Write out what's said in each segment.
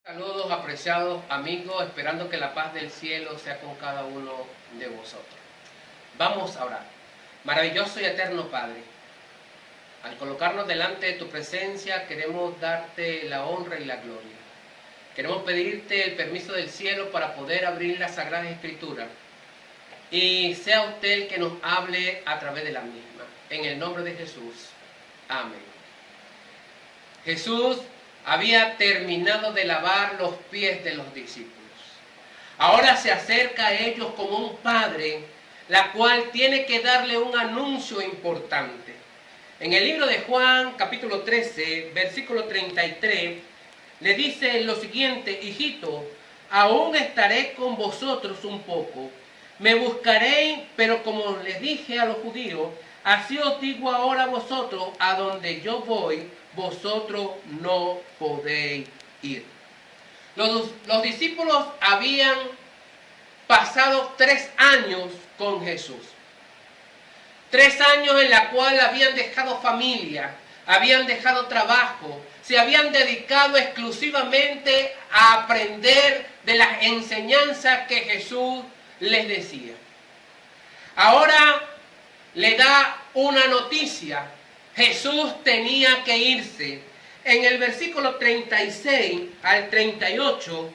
Saludos, apreciados amigos, esperando que la paz del cielo sea con cada uno de vosotros. Vamos a orar. Maravilloso y eterno Padre, al colocarnos delante de tu presencia queremos darte la honra y la gloria. Queremos pedirte el permiso del cielo para poder abrir las Sagradas Escrituras y sea usted el que nos hable a través de la misma. En el nombre de Jesús. Amén. Jesús había terminado de lavar los pies de los discípulos. Ahora se acerca a ellos como un padre, la cual tiene que darle un anuncio importante. En el libro de Juan, capítulo 13, versículo 33, le dice lo siguiente: hijito, aún estaré con vosotros un poco. Me buscaréis, pero como les dije a los judíos, así os digo ahora a vosotros, a donde yo voy, vosotros no podéis ir. Los discípulos habían pasado 3 años con Jesús. 3 años en la cual habían dejado familia, habían dejado trabajo, se habían dedicado exclusivamente a aprender de las enseñanzas que Jesús les decía. Ahora le da una noticia. Jesús tenía que irse. En el versículo 36 al 38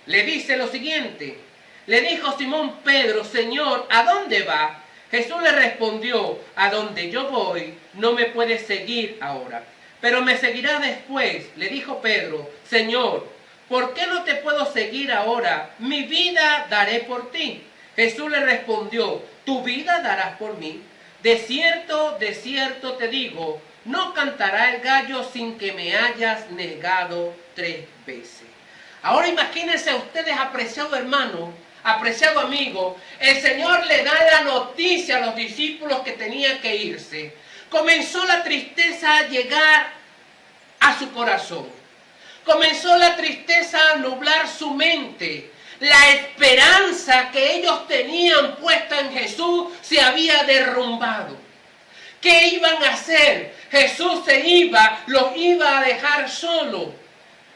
le dice lo siguiente: le dijo Simón Pedro, Señor, ¿a dónde va? Jesús le respondió, a donde yo voy no me puedes seguir ahora, pero me seguirá después. Le dijo Pedro, Señor, ¿por qué no te puedo seguir ahora? Mi vida daré por ti. Jesús le respondió, ¿tu vida darás por mí? De cierto te digo, no cantará el gallo sin que me hayas negado 3 veces. Ahora imagínense ustedes, apreciado hermano, apreciado amigo, el Señor le da la noticia a los discípulos que tenía que irse. Comenzó la tristeza a llegar a su corazón. Comenzó la tristeza a nublar su mente. La esperanza que ellos tenían puesta en Jesús se había derrumbado. ¿Qué iban a hacer? Jesús se iba, los iba a dejar solos.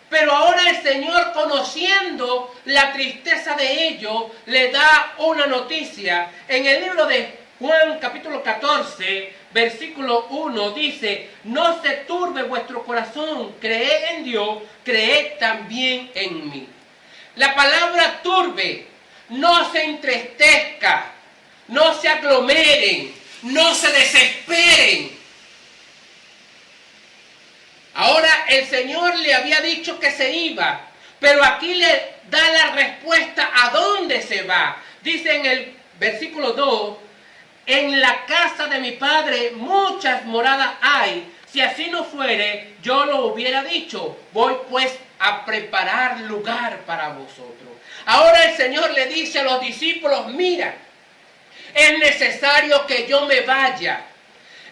Pero ahora el Señor, conociendo la tristeza de ellos, le da una noticia. En el libro de Juan capítulo 14, versículo 1 dice, no se turbe vuestro corazón, creed en Dios, creed también en mí. La palabra turbe, no se entristezca, no se aglomeren, no se desesperen. Ahora el Señor le había dicho que se iba, pero aquí le da la respuesta a dónde se va. Dice en el versículo 2, en la casa de mi Padre muchas moradas hay. Si así no fuere, yo lo hubiera dicho. Voy pues a preparar lugar para vosotros. Ahora el Señor le dice a los discípulos, mira, es necesario que yo me vaya.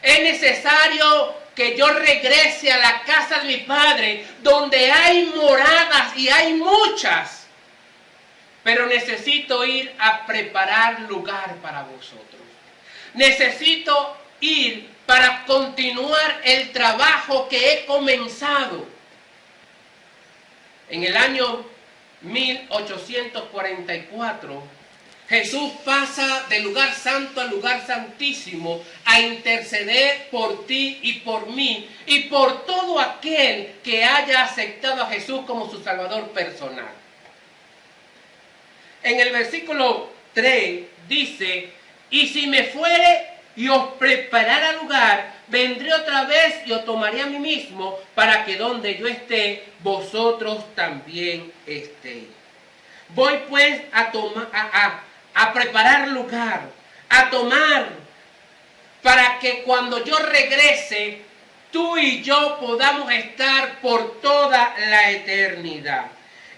Es necesario que yo regrese a la casa de mi Padre, donde hay moradas y hay muchas. Pero necesito ir a preparar lugar para vosotros. Necesito ir para continuar el trabajo que he comenzado. En el año 1844, Jesús pasa del lugar santo al lugar santísimo a interceder por ti y por mí y por todo aquel que haya aceptado a Jesús como su Salvador personal. En el versículo 3 dice, y si me fuere y os preparara lugar, vendré otra vez y os tomaré a mí mismo, para que donde yo esté, vosotros también estéis. Voy pues a preparar lugar, a tomar, para que cuando yo regrese, tú y yo podamos estar por toda la eternidad.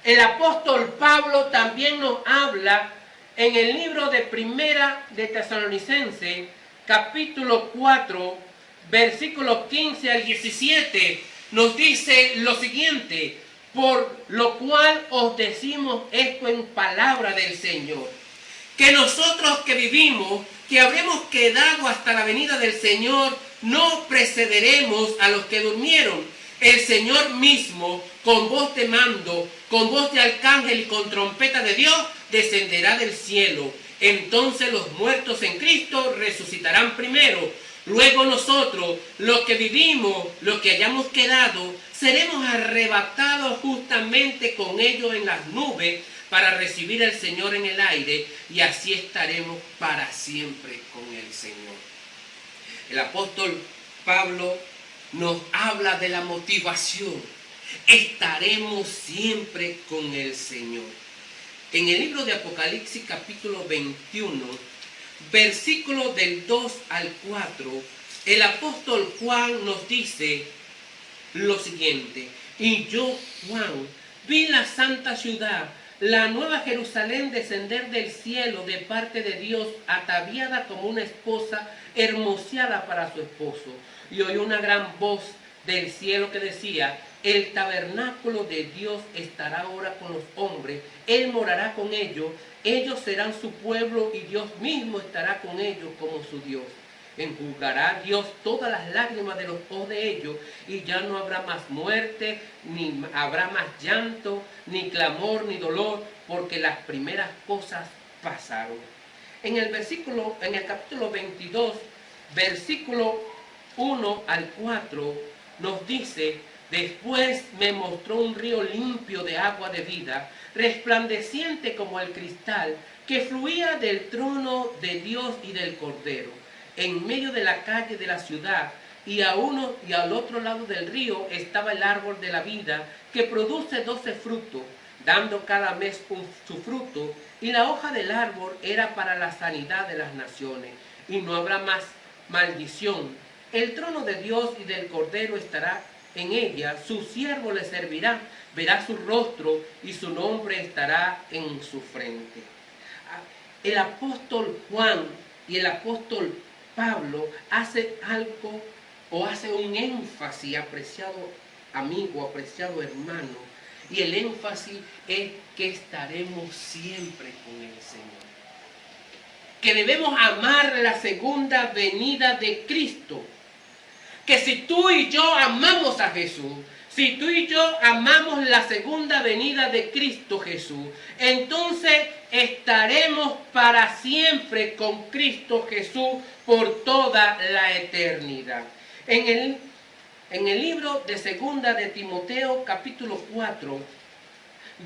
El apóstol Pablo también nos habla en el libro de Primera de Tesalonicenses, capítulo 4, versículos 15 al 17, nos dice lo siguiente: por lo cual os decimos esto en palabra del Señor, que nosotros que vivimos, que habremos quedado hasta la venida del Señor, no precederemos a los que durmieron, El Señor mismo, con voz de mando, con voz de arcángel y con trompeta de Dios, descenderá del cielo. Entonces los muertos en Cristo resucitarán primero. Luego nosotros, los que vivimos, los que hayamos quedado, seremos arrebatados justamente con ellos en las nubes para recibir al Señor en el aire, y así estaremos para siempre con el Señor. El apóstol Pablo nos habla de la motivación. Estaremos siempre con el Señor. En el libro de Apocalipsis capítulo 21, versículo del 2 al 4, el apóstol Juan nos dice lo siguiente: y yo, Juan, vi la santa ciudad, la nueva Jerusalén, descender del cielo de parte de Dios, ataviada como una esposa hermoseada para su esposo. Y oí una gran voz del cielo que decía: el tabernáculo de Dios estará ahora con los hombres, Él morará con ellos, ellos serán su pueblo y Dios mismo estará con ellos como su Dios. Enjugará Dios todas las lágrimas de los ojos de ellos, y ya no habrá más muerte, ni habrá más llanto, ni clamor, ni dolor, porque las primeras cosas pasaron. En el capítulo 22, versículo 1 al 4, nos dice: después me mostró un río limpio de agua de vida, resplandeciente como el cristal, que fluía del trono de Dios y del Cordero, en medio de la calle de la ciudad, y a uno y al otro lado del río estaba el árbol de la vida, que produce 12 frutos, dando cada mes su fruto, y la hoja del árbol era para la sanidad de las naciones, y no habrá más maldición. El trono de Dios y del Cordero estará en ella, su siervo le servirá, verá su rostro y su nombre estará en su frente. El apóstol Juan y el apóstol Pablo hace algo, o hace un énfasis, apreciado amigo, apreciado hermano, y el énfasis es que estaremos siempre con el Señor. Que debemos amar la segunda venida de Cristo. Que si tú y yo amamos a Jesús, si tú y yo amamos la segunda venida de Cristo Jesús, entonces estaremos para siempre con Cristo Jesús por toda la eternidad. En el libro de Segunda de Timoteo, capítulo 4,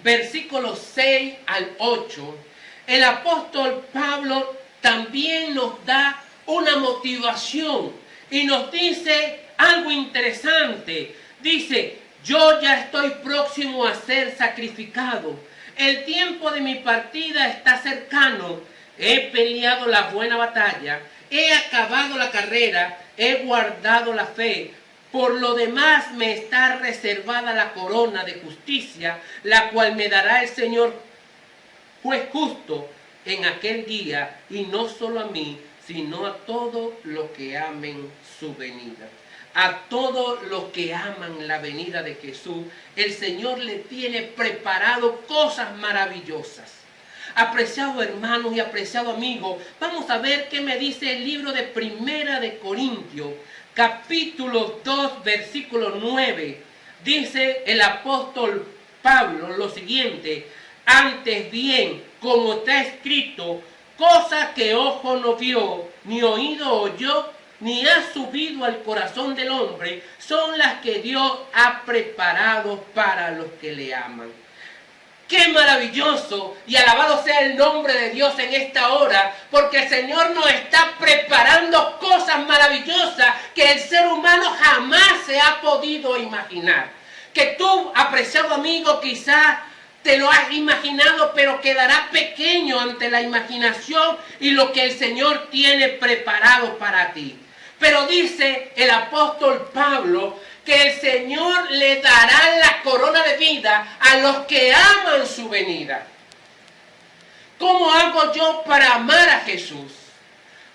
versículos 6 al 8, el apóstol Pablo también nos da una motivación y nos dice algo interesante. Dice: yo ya estoy próximo a ser sacrificado. El tiempo de mi partida está cercano. He peleado la buena batalla. He acabado la carrera. He guardado la fe. Por lo demás me está reservada la corona de justicia, la cual me dará el Señor juez justo en aquel día, y no solo a mí, sino a todos los que amen su venida. A todos los que aman la venida de Jesús, el Señor le tiene preparado cosas maravillosas. Apreciado hermanos y apreciado amigo, vamos a ver qué me dice el libro de Primera de Corintios, capítulo 2, versículo 9. Dice el apóstol Pablo lo siguiente: antes bien, como está escrito, cosa que ojo no vio, ni oído oyó, ni ha subido al corazón del hombre, son las que Dios ha preparado para los que le aman. ¡Qué maravilloso! Y alabado sea el nombre de Dios en esta hora, porque el Señor nos está preparando cosas maravillosas que el ser humano jamás se ha podido imaginar. Que tú, apreciado amigo, quizás te lo has imaginado, pero quedará pequeño ante la imaginación y lo que el Señor tiene preparado para ti. Pero dice el apóstol Pablo que el Señor le dará la corona de vida a los que aman su venida. ¿Cómo hago yo para amar a Jesús?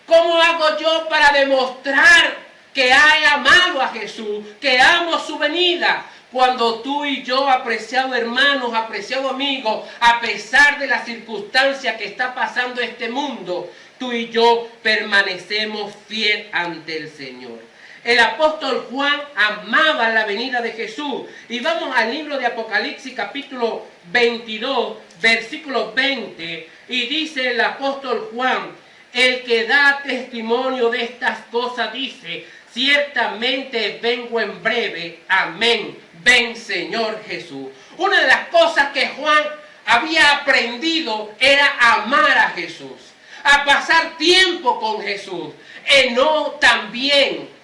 ¿Cómo hago yo para demostrar que he amado a Jesús, que amo su venida? Cuando tú y yo, apreciados hermanos, apreciados amigos, a pesar de las circunstancias que está pasando este mundo, tú y yo permanecemos fiel ante el Señor. El apóstol Juan amaba la venida de Jesús. Y vamos al libro de Apocalipsis capítulo 22, versículo 20. Y dice el apóstol Juan, el que da testimonio de estas cosas dice, ciertamente vengo en breve. Amén. Ven, Señor Jesús. Una de las cosas que Juan había aprendido era amar a Jesús, a pasar tiempo con Jesús. Enoc también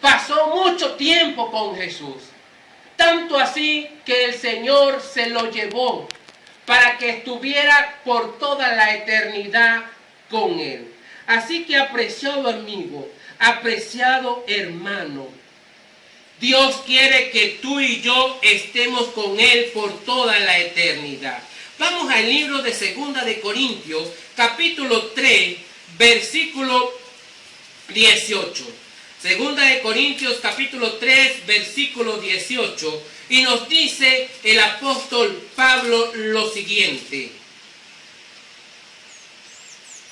pasó mucho tiempo con Jesús. Tanto así que el Señor se lo llevó para que estuviera por toda la eternidad con Él. Así que, apreciado amigo, apreciado hermano, Dios quiere que tú y yo estemos con Él por toda la eternidad. Vamos al libro de 2 de Corintios, capítulo 3, versículo 18. 2 de Corintios, capítulo 3, versículo 18. Y nos dice el apóstol Pablo lo siguiente.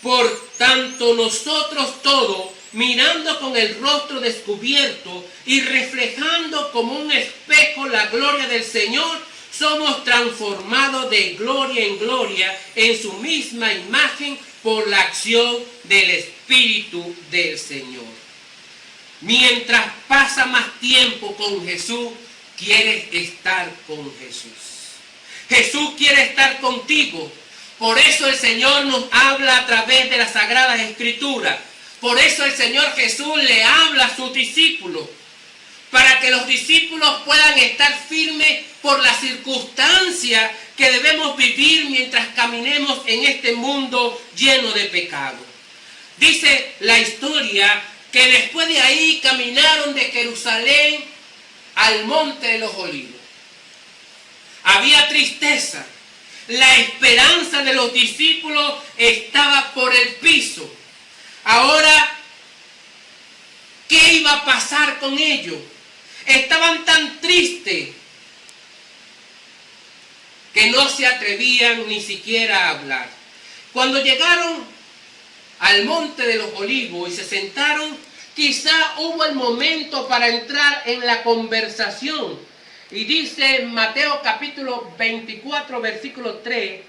Por tanto, nosotros todos, mirando con el rostro descubierto y reflejando como un espejo la gloria del Señor, somos transformados de gloria en gloria en su misma imagen por la acción del Espíritu del Señor. Mientras pasa más tiempo con Jesús, quieres estar con Jesús. Jesús quiere estar contigo. Por eso el Señor nos habla a través de las Sagradas Escrituras. Por eso el Señor Jesús le habla a sus discípulos, para que los discípulos puedan estar firmes por las circunstancias que debemos vivir mientras caminemos en este mundo lleno de pecado. Dice la historia que después de ahí caminaron de Jerusalén al Monte de los Olivos. Había tristeza. La esperanza de los discípulos estaba por el piso. Ahora, ¿qué iba a pasar con ellos? Estaban tan tristes que no se atrevían ni siquiera a hablar. Cuando llegaron al Monte de los Olivos y se sentaron, quizá hubo el momento para entrar en la conversación. Y dice en Mateo capítulo 24, versículo 3,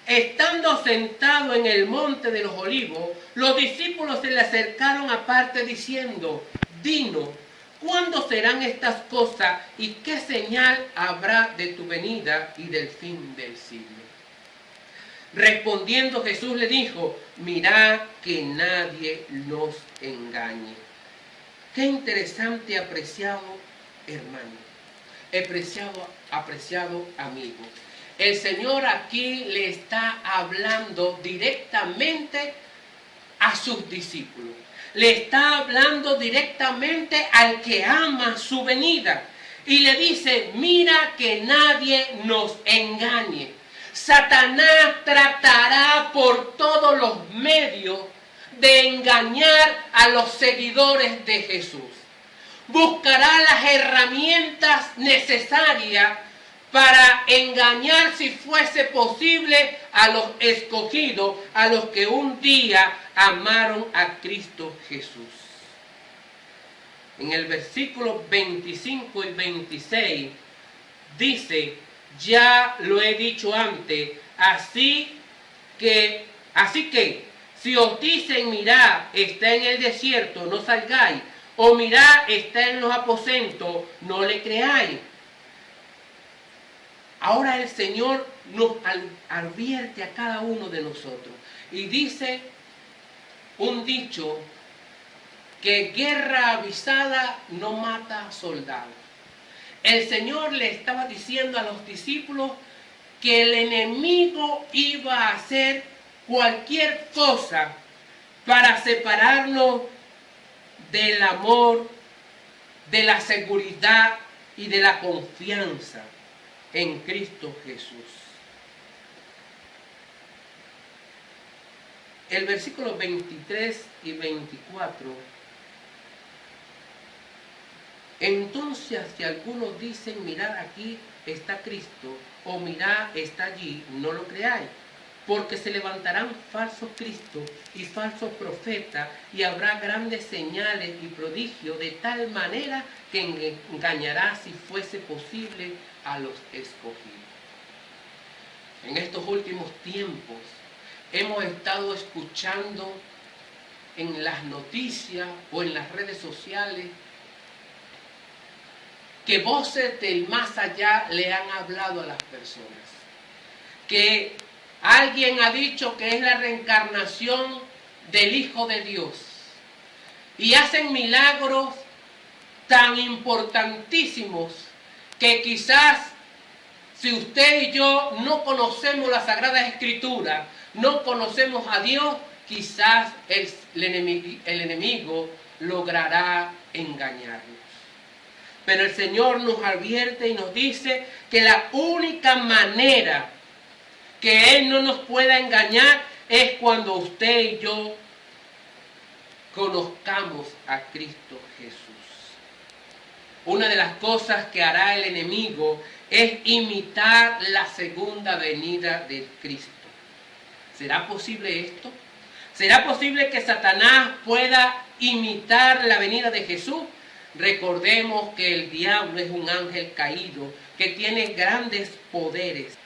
estando sentado en el Monte de los Olivos, los discípulos se le acercaron aparte diciendo, dinos, ¿cuándo serán estas cosas y qué señal habrá de tu venida y del fin del siglo? Respondiendo Jesús le dijo, mirad que nadie nos engañe. Qué interesante, apreciado hermano, apreciado amigo. El Señor aquí le está hablando directamente a sus discípulos. Le está hablando directamente al que ama su venida. Y le dice, mira que nadie nos engañe. Satanás tratará por todos los medios de engañar a los seguidores de Jesús. Buscará las herramientas necesarias para engañar, si fuese posible, a los escogidos, a los que un día amaron a Cristo Jesús. En el versículo 25 y 26 dice, ya lo he dicho antes, así que, si os dicen, mirad, está en el desierto, no salgáis, o mirad, está en los aposentos, no le creáis. Ahora el Señor nos advierte a cada uno de nosotros y dice un dicho que guerra avisada no mata soldados. El Señor le estaba diciendo a los discípulos que el enemigo iba a hacer cualquier cosa para separarnos del amor, de la seguridad y de la confianza en Cristo Jesús. El versículo 23 y 24. Entonces, si algunos dicen, mirad, aquí está Cristo, o mirad, está allí, no lo creáis. porque se levantarán falsos cristos y falsos profetas, y habrá grandes señales y prodigios, de tal manera que engañará, si fuese posible, a los escogidos. En estos últimos tiempos hemos estado escuchando en las noticias o en las redes sociales que voces del más allá le han hablado a las personas, que alguien ha dicho que es la reencarnación del Hijo de Dios, y hacen milagros tan importantísimos que quizás, si usted y yo no conocemos la Sagrada Escritura, no conocemos a Dios, quizás el enemigo logrará engañarnos. Pero el Señor nos advierte y nos dice que la única manera que Él no nos pueda engañar es cuando usted y yo conozcamos a Cristo Jesús. Una de las cosas que hará el enemigo es imitar la segunda venida de Cristo. ¿Será posible esto? ¿Será posible que Satanás pueda imitar la venida de Jesús? Recordemos que el diablo es un ángel caído que tiene grandes poderes.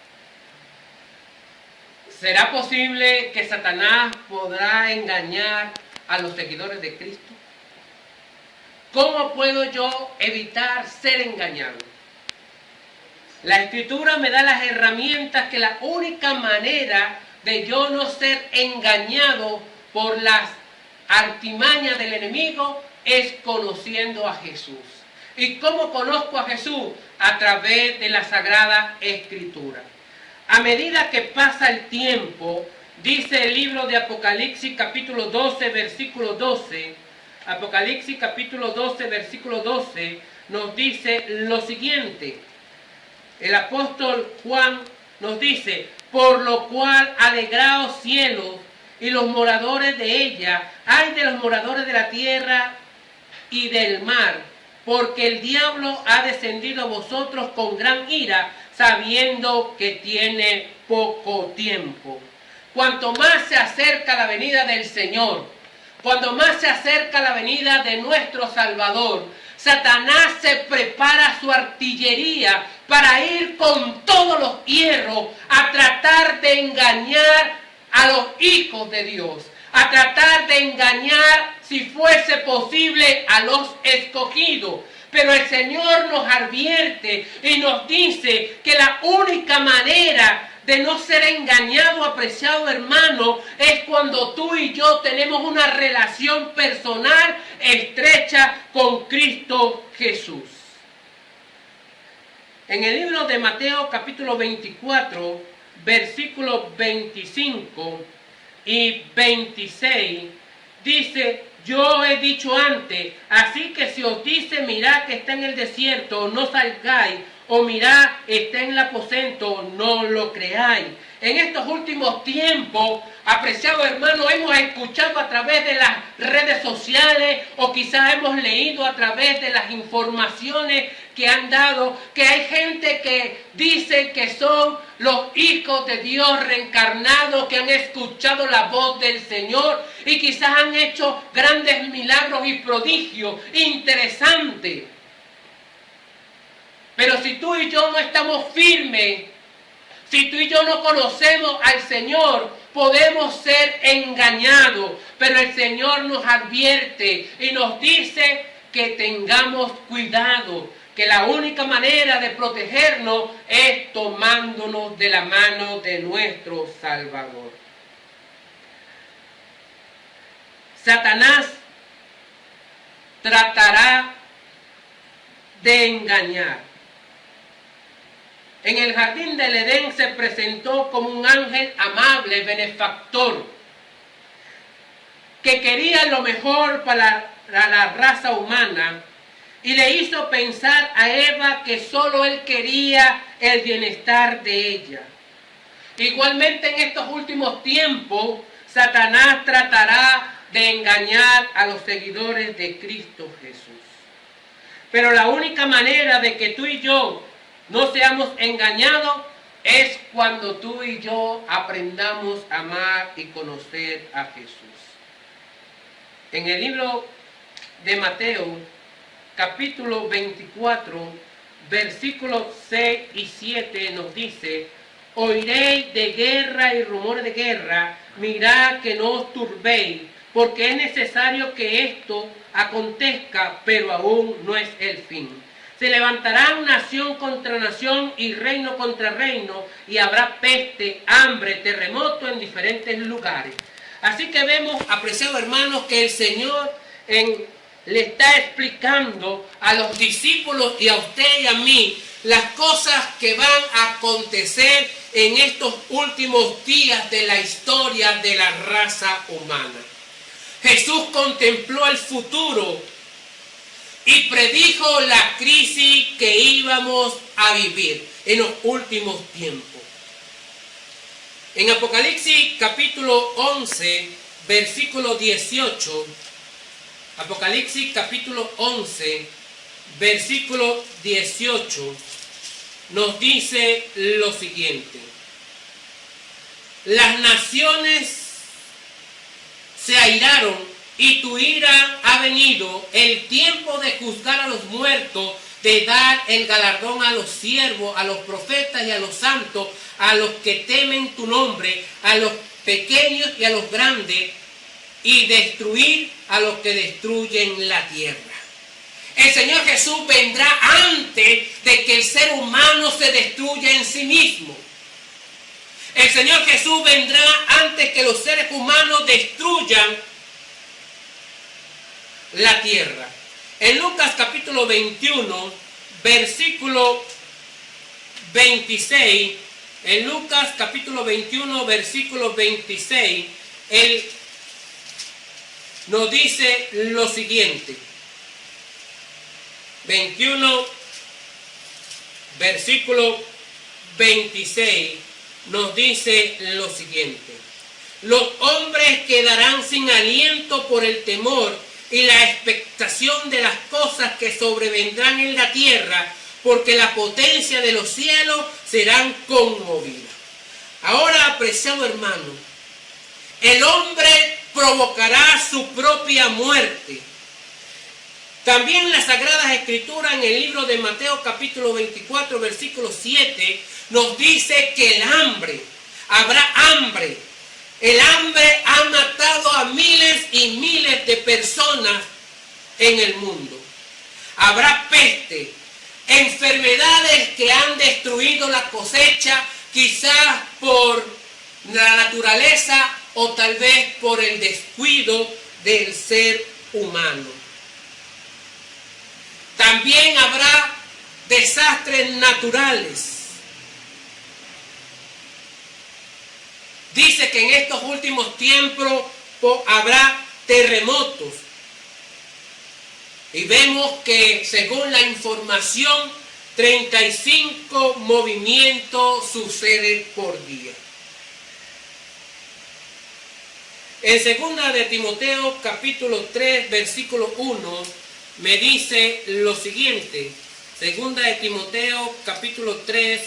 ¿Será posible que Satanás podrá engañar a los seguidores de Cristo? ¿Cómo puedo yo evitar ser engañado? La Escritura me da las herramientas que la única manera de yo no ser engañado por las artimañas del enemigo es conociendo a Jesús. ¿Y cómo conozco a Jesús? A través de la Sagrada Escritura. A medida que pasa el tiempo, dice el libro de Apocalipsis capítulo 12, versículo 12, Apocalipsis capítulo 12, versículo 12, nos dice lo siguiente. El apóstol Juan nos dice: por lo cual alegraos cielos y los moradores de ella, ay de los moradores de la tierra y del mar, porque el diablo ha descendido a vosotros con gran ira, sabiendo que tiene poco tiempo. Cuanto más se acerca la venida del Señor, cuando más se acerca la venida de nuestro Salvador, Satanás se prepara su artillería para ir con todos los hierros a tratar de engañar a los hijos de Dios, a tratar de engañar, si fuese posible, a los escogidos. Pero el Señor nos advierte y nos dice que la única manera de no ser engañado, apreciado hermano, es cuando tú y yo tenemos una relación personal estrecha con Cristo Jesús. En el libro de Mateo capítulo 24, versículos 25 y 26, dice: yo he dicho antes, así que si os dice, mirad que está en el desierto, no salgáis, o mirad, está en el aposento, no lo creáis. En estos últimos tiempos, apreciado hermano, hemos escuchado a través de las redes sociales, o quizás hemos leído a través de las informaciones que han dado, que hay gente que dice que son los hijos de Dios reencarnados, que han escuchado la voz del Señor y quizás han hecho grandes milagros y prodigios interesantes. Pero si tú y yo no estamos firmes, si tú y yo no conocemos al Señor, podemos ser engañados. Pero el Señor nos advierte y nos dice que tengamos cuidado, que la única manera de protegernos es tomándonos de la mano de nuestro Salvador. Satanás tratará de engañar. En el jardín del Edén se presentó como un ángel amable, benefactor, que quería lo mejor para la raza humana, y le hizo pensar a Eva que solo él quería el bienestar de ella. Igualmente en estos últimos tiempos, Satanás tratará de engañar a los seguidores de Cristo Jesús. Pero la única manera de que tú y yo no seamos engañados es cuando tú y yo aprendamos a amar y conocer a Jesús. En el libro de Mateo, capítulo 24, versículos 6 y 7 nos dice: oiréis de guerra y rumores de guerra, mirad que no os turbéis, porque es necesario que esto acontezca, pero aún no es el fin. Se levantará nación contra nación y reino contra reino, y habrá peste, hambre, terremoto en diferentes lugares. Así que vemos, apreciados hermanos, que el Señor le está explicando a los discípulos y a usted y a mí las cosas que van a acontecer en estos últimos días de la historia de la raza humana. Jesús contempló el futuro y predijo la crisis que íbamos a vivir en los últimos tiempos. En Apocalipsis capítulo 11, versículo 18, Apocalipsis capítulo 11, versículo 18, nos dice lo siguiente: las naciones se airaron y tu ira ha venido, el tiempo de juzgar a los muertos, de dar el galardón a los siervos, a los profetas y a los santos, a los que temen tu nombre, a los pequeños y a los grandes, y destruir a los que destruyen la tierra. El Señor Jesús vendrá antes de que el ser humano se destruya en sí mismo. El Señor Jesús vendrá antes que los seres humanos destruyan la tierra. En Lucas capítulo 21, versículo 26, en Lucas capítulo 21, versículo 26, Él nos dice lo siguiente. 21, versículo 26, nos dice lo siguiente: los hombres quedarán sin aliento por el temor y la expectación de las cosas que sobrevendrán en la tierra, porque la potencia de los cielos serán conmovidas. Ahora, apreciado hermano, el hombre provocará su propia muerte. También las Sagradas Escrituras, en el libro de Mateo capítulo 24, versículo 7, nos dice que el hambre, habrá hambre. El hambre ha matado a miles y miles de personas en el mundo. Habrá peste, enfermedades que han destruido la cosecha, quizás por la naturaleza o tal vez por el descuido del ser humano. También habrá desastres naturales. Dice que en estos últimos tiempos habrá terremotos. Y vemos que, según la información, 35 movimientos suceden por día. En 2 de Timoteo capítulo 3, versículo 1, me dice lo siguiente. 2 de Timoteo capítulo 3,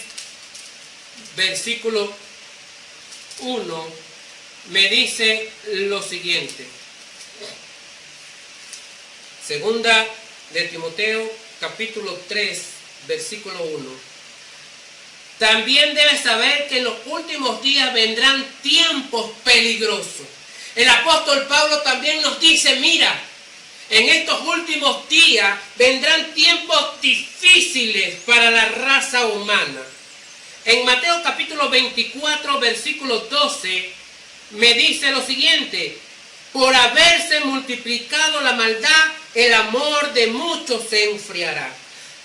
versículo 1, me dice lo siguiente. 2 de Timoteo capítulo 3, versículo 1. También debes saber que en los últimos días vendrán tiempos peligrosos. El apóstol Pablo también nos dice, mira, en estos últimos días vendrán tiempos difíciles para la raza humana. En Mateo capítulo 24, versículo 12, me dice lo siguiente: por haberse multiplicado la maldad, el amor de muchos se enfriará.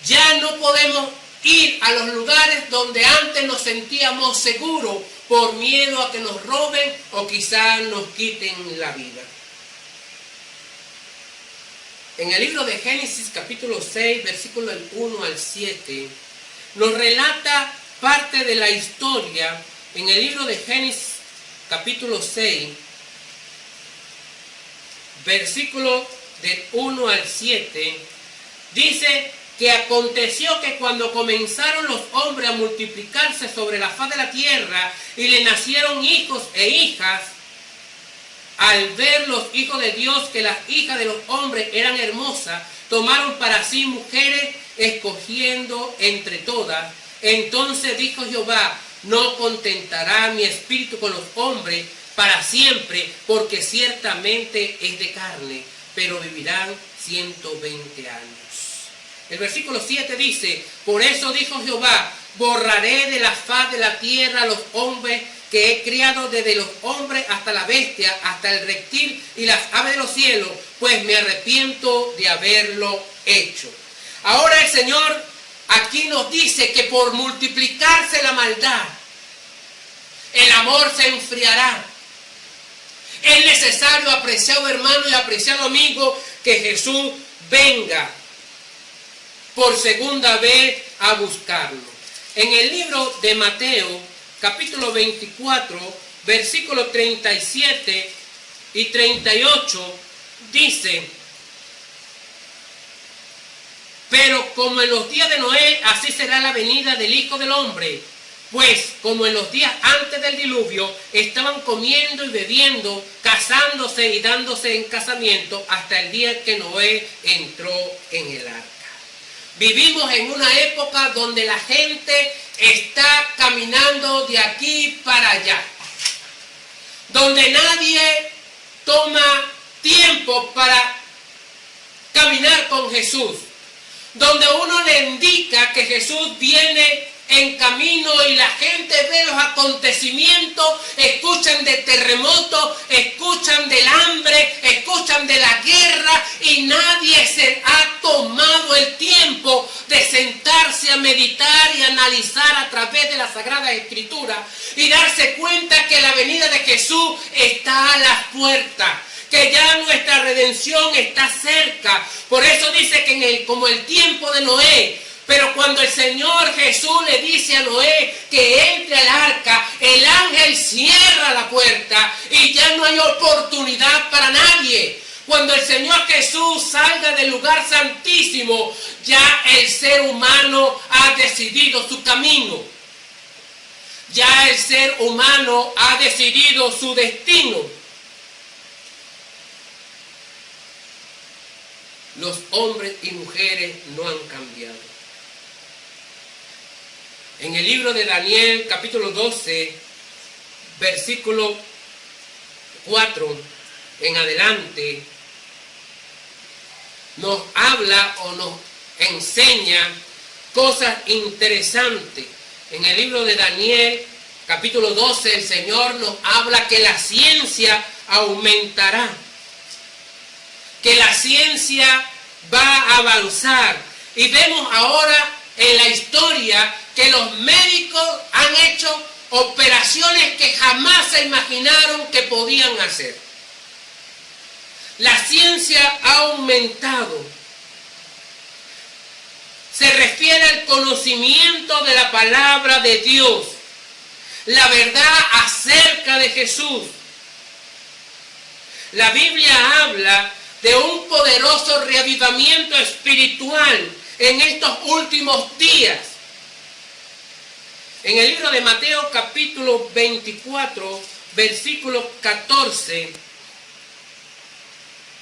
Ya no podemos ir a los lugares donde antes nos sentíamos seguros por miedo a que nos roben o quizás nos quiten la vida. En el libro de Génesis capítulo 6, versículo 1 al 7, nos relata parte de la historia. En el libro de Génesis capítulo 6, versículo del 1 al 7, dice que aconteció que cuando comenzaron los hombres a multiplicarse sobre la faz de la tierra y le nacieron hijos e hijas, al ver los hijos de Dios que las hijas de los hombres eran hermosas, tomaron para sí mujeres, escogiendo entre todas. Entonces dijo Jehová: no contentará mi espíritu con los hombres para siempre, porque ciertamente es de carne, pero vivirán 120 años. El versículo 7 dice: por eso dijo Jehová: borraré de la faz de la tierra a los hombres que he criado, desde los hombres hasta la bestia, hasta el reptil y las aves de los cielos, pues me arrepiento de haberlo hecho. Ahora el Señor aquí nos dice que por multiplicarse la maldad, el amor se enfriará. Es necesario, apreciado hermano y apreciado amigo, que Jesús venga por segunda vez a buscarlo. En el libro de Mateo, capítulo 24, versículos 37 y 38, dice: pero como en los días de Noé, así será la venida del Hijo del Hombre. Pues como en los días antes del diluvio, estaban comiendo y bebiendo, casándose y dándose en casamiento, hasta el día que Noé entró en el arca. Vivimos en una época donde la gente está caminando de aquí para allá, donde nadie toma tiempo para caminar con Jesús, donde uno le indica que Jesús viene en camino y la gente ve los acontecimientos, escuchan de terremotos, escuchan del hambre, escuchan de la guerra, y nadie se ha tomado el tiempo de sentarse a meditar y analizar a través de la Sagrada Escritura y darse cuenta que la venida de Jesús está a las puertas, que ya nuestra redención está cerca. Por eso dice que como el tiempo de Noé. Pero cuando el Señor Jesús le dice a Noé que entre al arca, el ángel cierra la puerta y ya no hay oportunidad para nadie. Cuando el Señor Jesús salga del lugar santísimo, ya el ser humano ha decidido su camino. Ya el ser humano ha decidido su destino. Los hombres y mujeres no han cambiado. En el libro de Daniel, capítulo 12, versículo 4 en adelante, nos habla o nos enseña cosas interesantes. En el libro de Daniel, capítulo 12, el Señor nos habla que la ciencia aumentará, que la ciencia va a avanzar. Y vemos ahora en la historia que los médicos han hecho operaciones que jamás se imaginaron que podían hacer. La ciencia ha aumentado. Se refiere al conocimiento de la palabra de Dios, la verdad acerca de Jesús. La Biblia habla de un poderoso reavivamiento espiritual en estos últimos días. En el libro de Mateo capítulo 24, versículo 14,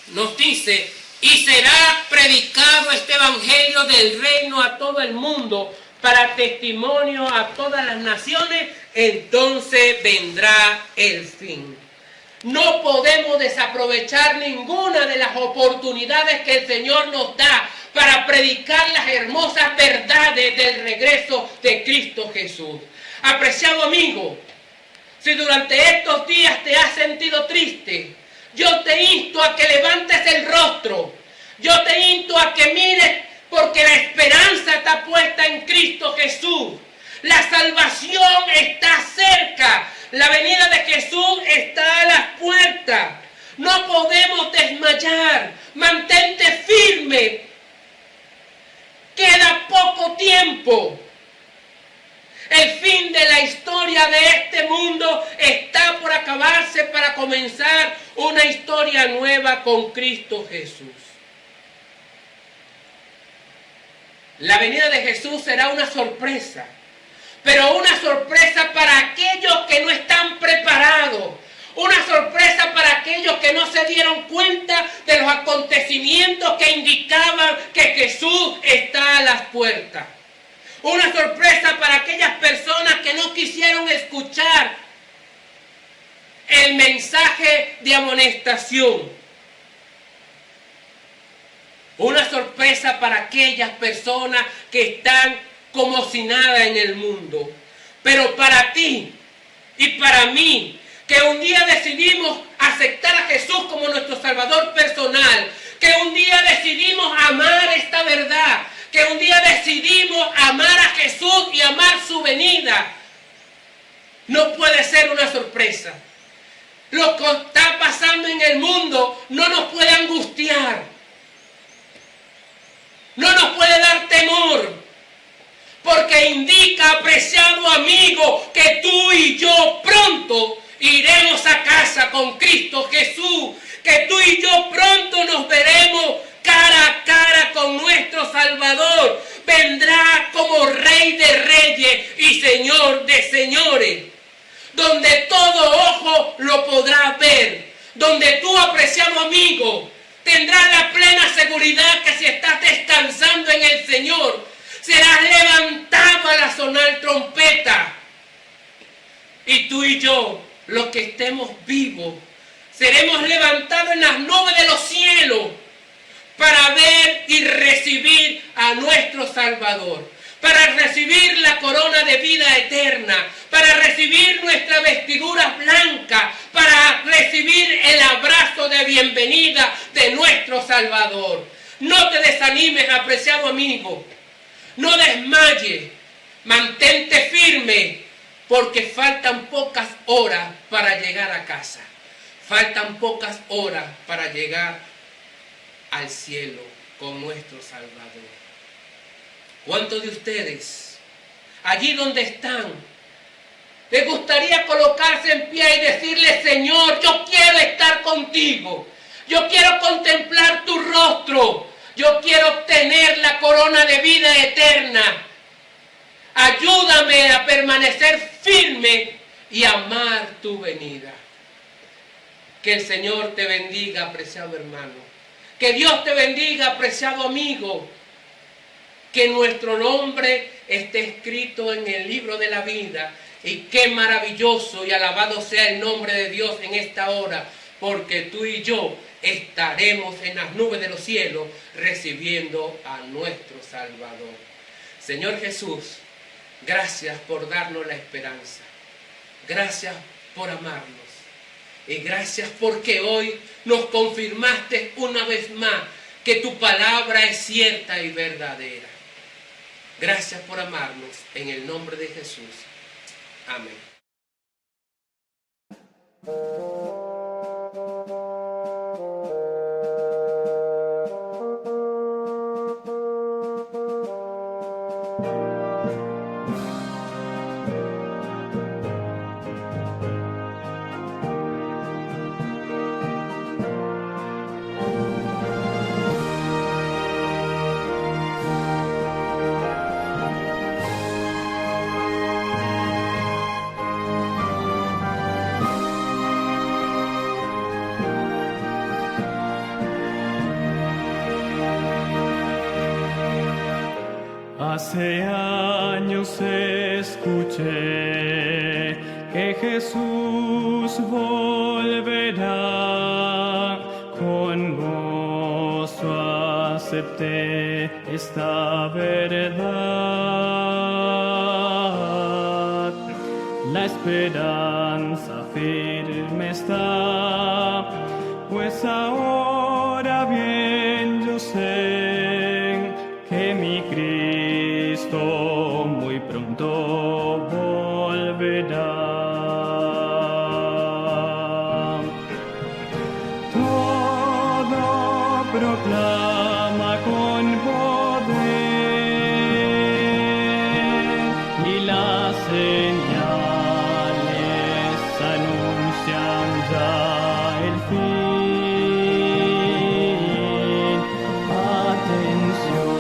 nos dice: y será predicado este evangelio del reino a todo el mundo para testimonio a todas las naciones, entonces vendrá el fin. No podemos desaprovechar ninguna de las oportunidades que el Señor nos da para predicar las hermosas verdades del regreso de Cristo Jesús. Apreciado amigo, si durante estos días te has sentido triste, yo te insto a que levantes el rostro. Yo te insto a que mires, porque la esperanza está puesta en Cristo Jesús. La salvación está cerca. La venida de Jesús está a las puertas. No podemos desmayar. Mantente firme. Queda poco tiempo. El fin de la historia de este mundo está por acabarse para comenzar una historia nueva con Cristo Jesús. La venida de Jesús será una sorpresa, pero una sorpresa para aquellos que no están preparados. Una sorpresa para aquellos que no se dieron cuenta de los acontecimientos que indicaban que Jesús está a las puertas. Una sorpresa para aquellas personas que no quisieron escuchar el mensaje de amonestación. Una sorpresa para aquellas personas que están como si nada en el mundo. Pero para ti y para mí, que un día decidimos aceptar a Jesús como nuestro Salvador personal, que un día decidimos amar esta verdad, que un día decidimos amar a Jesús y amar su venida, no puede ser una sorpresa. Lo que está pasando en el mundo no nos puede angustiar, no nos puede dar temor, porque indica, apreciado amigo, que tú y yo pronto iremos a casa con Cristo Jesús, que tú y yo pronto nos veremos cara a cara con nuestro Salvador. Vendrá como Rey de Reyes y Señor de Señores, donde todo ojo lo podrá ver, donde tú, apreciado amigo, tendrás la plena seguridad que si estás descansando en el Señor, serás levantado a la sonar trompeta. Y tú y yo, los que estemos vivos, seremos levantados en las nubes de los cielos para ver y recibir a nuestro Salvador, para recibir la corona de vida eterna, para recibir nuestra vestidura blanca, para recibir el abrazo de bienvenida de nuestro Salvador. No te desanimes, apreciado amigo, no desmayes, mantente firme, porque faltan pocas horas para llegar a casa. Faltan pocas horas para llegar al cielo con nuestro Salvador. ¿Cuántos de ustedes, allí donde están, les gustaría colocarse en pie y decirle: Señor, yo quiero estar contigo, yo quiero contemplar tu rostro, yo quiero obtener la corona de vida eterna? Ayúdame a permanecer firme y amar tu venida. Que el Señor te bendiga, apreciado hermano. Que Dios te bendiga, apreciado amigo. Que nuestro nombre esté escrito en el libro de la vida. Y qué maravilloso y alabado sea el nombre de Dios en esta hora, porque tú y yo estaremos en las nubes de los cielos recibiendo a nuestro Salvador. Señor Jesús, gracias por darnos la esperanza. Gracias por amarnos. Y gracias porque hoy nos confirmaste una vez más que tu palabra es cierta y verdadera. Gracias por amarnos. En el nombre de Jesús. Amén. Hace años escuché que Jesús volverá, con gozo acepté esta verdad. La esperanza firme está, pues ahora bien yo sé que mi Cristo muy pronto volverá. Todo proclama con poder y las señales anuncian ya el fin. Atención,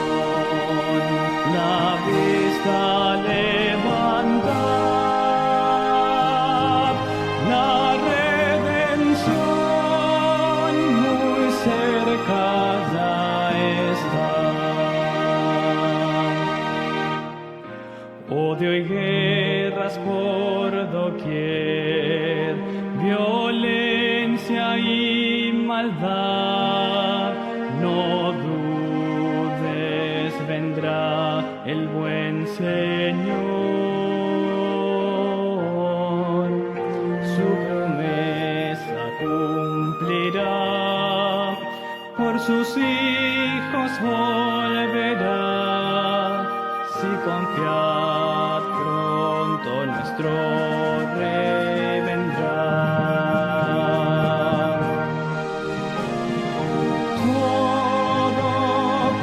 por doquier, violencia y maldad. No dudes, vendrá el buen Señor. Su promesa cumplirá, por sus hijos volverá. Si confiad, pronto nuestro Rey vendrá. Todo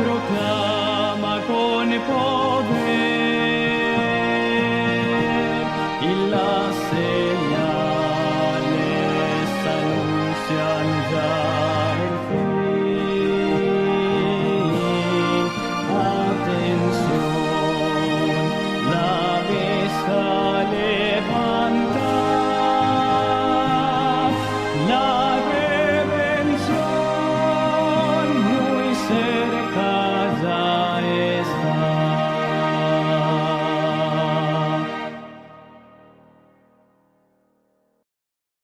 proclama con poder